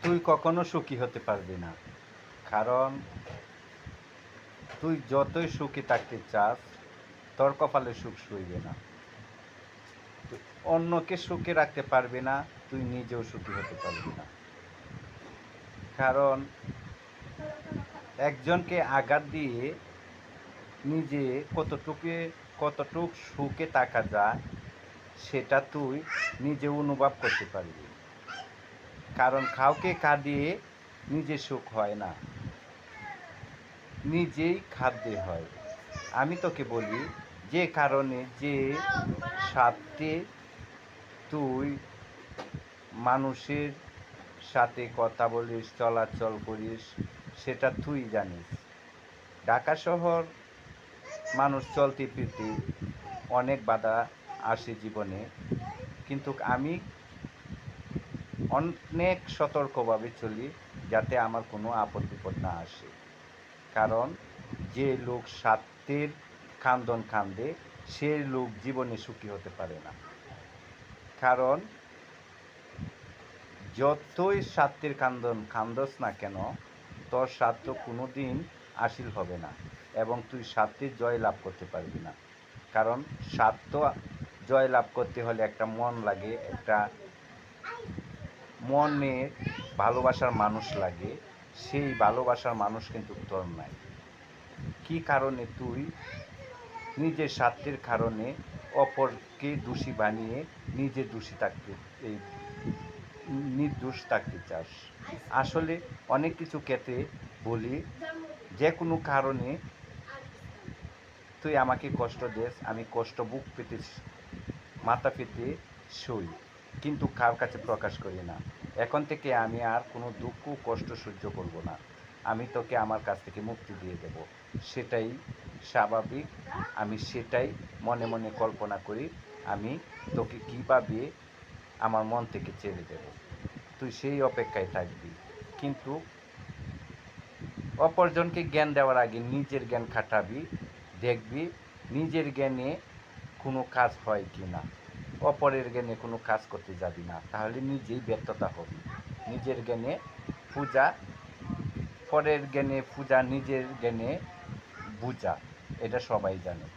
তুই কখনো সুখী হতে পারবি না, কারণ তুই যতই সুখী থাকতে চাস তোর কপালে সুখ সইবে না। তুই অন্যকে সুখে রাখতে পারবি না, তুই নিজেও সুখী হতে পারবি না। কারণ একজনকে আঘাত দিয়ে নিজে কতটুক সুখে থাকা যায় সেটা তুই নিজে অনুভব করতে পারবি। কারণ কাউকে কাঁদিয়ে নিজে সুখ হয় না, নিজেই খাদ্যে হয়। আমি তোকে বলি, যে কারণে যে স্বার্থে তুই মানুষের সাথে কথা বলিস, চলাচল করিস, সেটা তুই জানিস। ঢাকা শহর মানুষ চলতে ফিরতে অনেক বাধা আসে জীবনে, কিন্তু আমি অনেক সতর্কভাবে চলি যাতে আমার কোনো আপদ বিপদ না আসে। কারণ যে লোক স্বার্থের কান্দন কান্দে সে লোক জীবনে সুখী হতে পারে না। কারণ যতই স্বার্থের কান্দন কান্দস না কেন, তোর স্বার্থ কোনো দিন হাসিল হবে না এবং তুই স্বার্থের জয় লাভ করতে পারবি না। কারণ স্বার্থ জয় লাভ করতে হলে একটা মন লাগে, একটা মনে ভালোবাসার মানুষ লাগে। সেই ভালোবাসার মানুষ কিন্তু তোর নাই। কী কারণে তুই নিজের স্বার্থের কারণে অপরকে দোষী বানিয়ে নিজে দোষী থাকতে এই নির্দোষ থাকতে চাস? আসলে অনেক কিছু ক্ষেত্রে বলি, যে কোনো কারণে তুই আমাকে কষ্ট দেস, আমি কষ্ট বুক পেতে মাথা পেতে সই, কিন্তু কার কাছে প্রকাশ করি না। এখন থেকে আমি আর কোনো দুঃখ কষ্ট সহ্য করব না। আমি তোকে আমার কাছ থেকে মুক্তি দিয়ে দেব, সেটাই স্বাভাবিক। আমি সেটাই মনে মনে কল্পনা করি, আমি তোকে কীভাবে আমার মন থেকে ছেড়ে দেব। তুই সেই অপেক্ষায় থাকবি, কিন্তু অপরজনকে জ্ঞান দেওয়ার আগে নিজের জ্ঞান খাটাবি, দেখবি নিজের জ্ঞানে কোনো কাজ হয় কি না। অপরের জ্ঞানে কোনো কাজ করতে যাবি না, তাহলে নিজেই ব্যর্থতা হবি। নিজের জ্ঞানে পূজা, পরের জ্ঞানে পূজা, নিজের জ্ঞানে বুঝা, এটা সবাই জানে।